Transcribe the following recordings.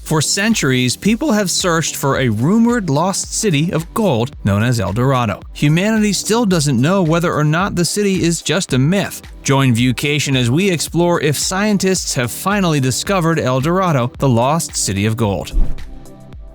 For centuries, people have searched for a rumored lost city of gold known as El Dorado. Humanity still doesn't know whether or not the city is just a myth. Join Viewcation as we explore if scientists have finally discovered El Dorado, the lost city of gold.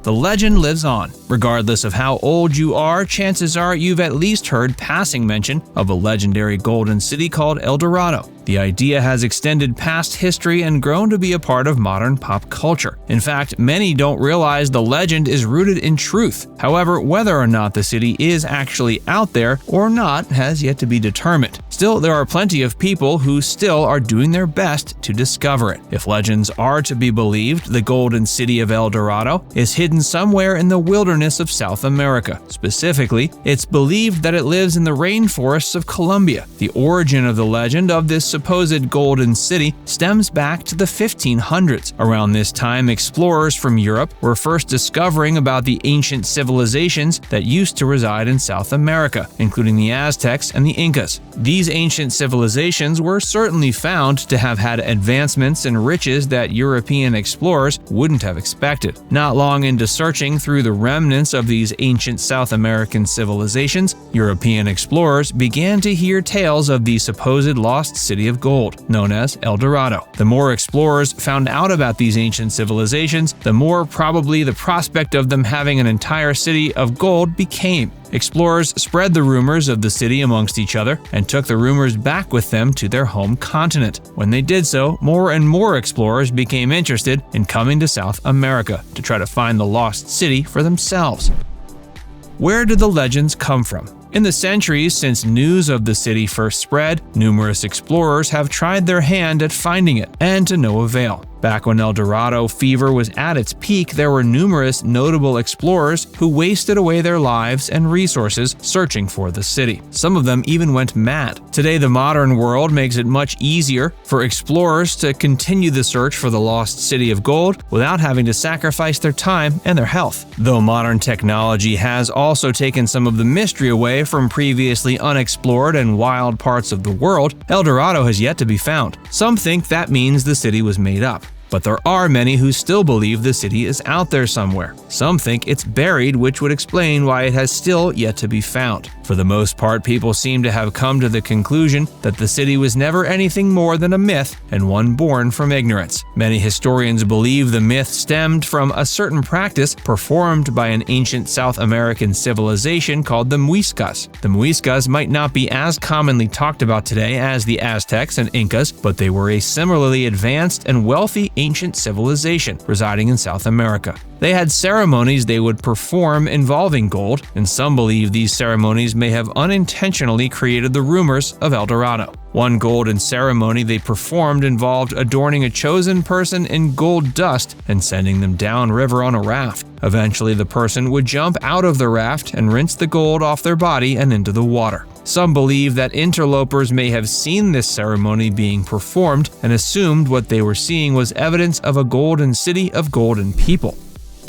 The legend lives on. Regardless of how old you are, chances are you've at least heard passing mention of a legendary golden city called El Dorado. The idea has extended past history and grown to be a part of modern pop culture. In fact, many don't realize the legend is rooted in truth. However, whether or not the city is actually out there or not has yet to be determined. Still, there are plenty of people who still are doing their best to discover it. If legends are to be believed, the golden city of El Dorado is hidden somewhere in the wilderness of South America. Specifically, it's believed that it lives in the rainforests of Colombia. The origin of the legend of this supposed golden city stems back to the 1500s. Around this time, explorers from Europe were first discovering about the ancient civilizations that used to reside in South America, including the Aztecs and the Incas. These ancient civilizations were certainly found to have had advancements and riches that European explorers wouldn't have expected. Not long into searching through the remnants of these ancient South American civilizations, European explorers began to hear tales of the supposed lost city of gold, known as El Dorado. The more explorers found out about these ancient civilizations, the more probably the prospect of them having an entire city of gold became. Explorers spread the rumors of the city amongst each other and took the rumors back with them to their home continent. When they did so, more and more explorers became interested in coming to South America to try to find the lost city for themselves. Where did the legends come from? In the centuries since news of the city first spread, numerous explorers have tried their hand at finding it, and to no avail. Back when El Dorado fever was at its peak, there were numerous notable explorers who wasted away their lives and resources searching for the city. Some of them even went mad. Today, the modern world makes it much easier for explorers to continue the search for the lost city of gold without having to sacrifice their time and their health. Though modern technology has also taken some of the mystery away from previously unexplored and wild parts of the world, El Dorado has yet to be found. Some think that means the city was made up. But there are many who still believe the city is out there somewhere. Some think it's buried, which would explain why it has still yet to be found. For the most part, people seem to have come to the conclusion that the city was never anything more than a myth and one born from ignorance. Many historians believe the myth stemmed from a certain practice performed by an ancient South American civilization called the Muiscas. The Muiscas might not be as commonly talked about today as the Aztecs and Incas, but they were a similarly advanced and wealthy ancient civilization residing in South America. They had ceremonies they would perform involving gold, and some believe these ceremonies may have unintentionally created the rumors of El Dorado. One golden ceremony they performed involved adorning a chosen person in gold dust and sending them downriver on a raft. Eventually, the person would jump out of the raft and rinse the gold off their body and into the water. Some believe that interlopers may have seen this ceremony being performed and assumed what they were seeing was evidence of a golden city of golden people.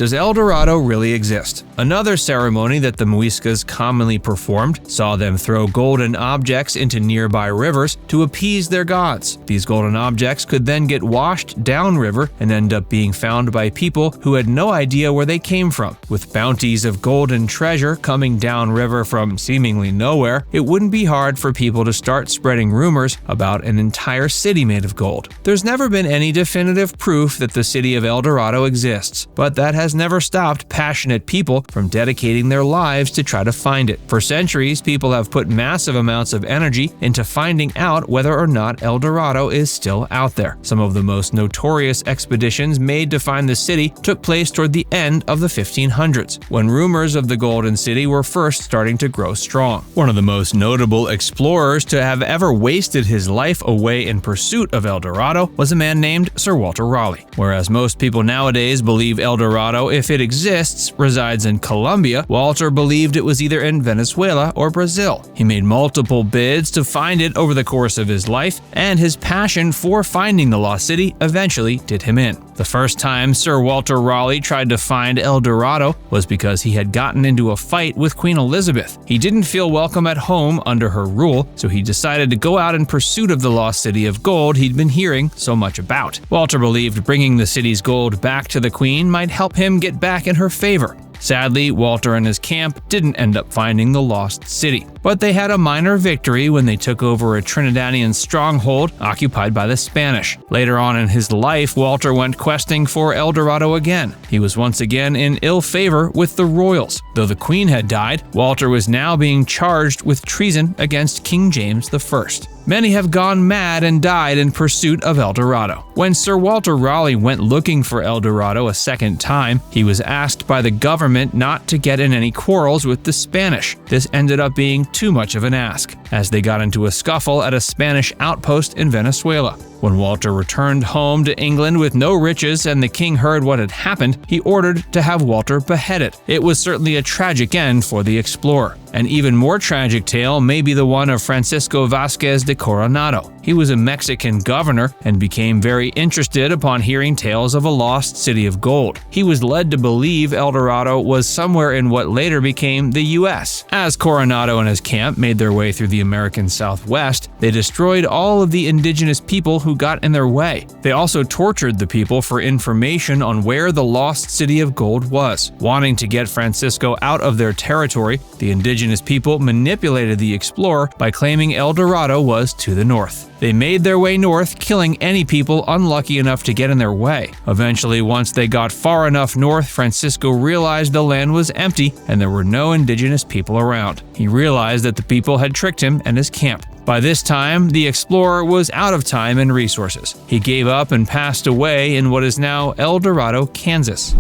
Does El Dorado really exist? Another ceremony that the Muiscas commonly performed saw them throw golden objects into nearby rivers to appease their gods. These golden objects could then get washed downriver and end up being found by people who had no idea where they came from. With bounties of golden treasure coming downriver from seemingly nowhere, it wouldn't be hard for people to start spreading rumors about an entire city made of gold. There's never been any definitive proof that the city of El Dorado exists, but that has never stopped passionate people from dedicating their lives to try to find it. For centuries, people have put massive amounts of energy into finding out whether or not El Dorado is still out there. Some of the most notorious expeditions made to find the city took place toward the end of the 1500s, when rumors of the Golden City were first starting to grow strong. One of the most notable explorers to have ever wasted his life away in pursuit of El Dorado was a man named Sir Walter Raleigh. Whereas most people nowadays believe El Dorado Dorado, if it exists, resides in Colombia, Walter believed it was either in Venezuela or Brazil. He made multiple bids to find it over the course of his life, and his passion for finding the lost city eventually did him in. The first time Sir Walter Raleigh tried to find El Dorado was because he had gotten into a fight with Queen Elizabeth. He didn't feel welcome at home under her rule, so he decided to go out in pursuit of the lost city of gold he'd been hearing so much about. Walter believed bringing the city's gold back to the Queen might help him get back in her favor. Sadly, Walter and his camp didn't end up finding the lost city, but they had a minor victory when they took over a Trinidadian stronghold occupied by the Spanish. Later on in his life, Walter went questing for El Dorado again. He was once again in ill favor with the royals. Though the Queen had died, Walter was now being charged with treason against King James I. Many have gone mad and died in pursuit of El Dorado. When Sir Walter Raleigh went looking for El Dorado a second time, he was asked by the government not to get in any quarrels with the Spanish. This ended up being too much of an ask, as they got into a scuffle at a Spanish outpost in Venezuela. When Walter returned home to England with no riches and the king heard what had happened, he ordered to have Walter beheaded. It was certainly a tragic end for the explorer. An even more tragic tale may be the one of Francisco Vázquez de Coronado. He was a Mexican governor and became very interested upon hearing tales of a lost city of gold. He was led to believe El Dorado was somewhere in what later became the U.S. As Coronado and his camp made their way through the American Southwest, they destroyed all of the indigenous people who got in their way. They also tortured the people for information on where the lost city of gold was. Wanting to get Francisco out of their territory, the indigenous people manipulated the explorer by claiming El Dorado was to the north. They made their way north, killing any people unlucky enough to get in their way. Eventually, once they got far enough north, Francisco realized the land was empty and there were no indigenous people around. He realized that the people had tricked him and his camp. By this time, the explorer was out of time and resources. He gave up and passed away in what is now El Dorado, Kansas.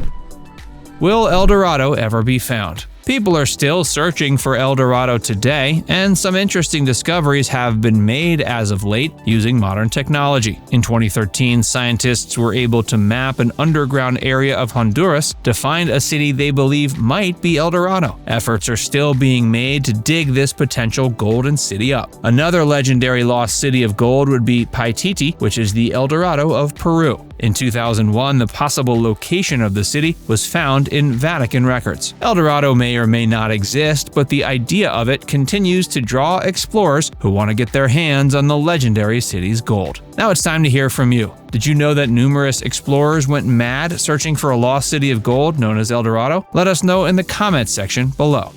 Will El Dorado ever be found? People are still searching for El Dorado today, and some interesting discoveries have been made as of late using modern technology. In 2013, scientists were able to map an underground area of Honduras to find a city they believe might be El Dorado. Efforts are still being made to dig this potential golden city up. Another legendary lost city of gold would be Paititi, which is the El Dorado of Peru. In 2001, the possible location of the city was found in Vatican records. El Dorado may or may not exist, but the idea of it continues to draw explorers who want to get their hands on the legendary city's gold. Now it's time to hear from you. Did you know that numerous explorers went mad searching for a lost city of gold known as El Dorado? Let us know in the comments section below.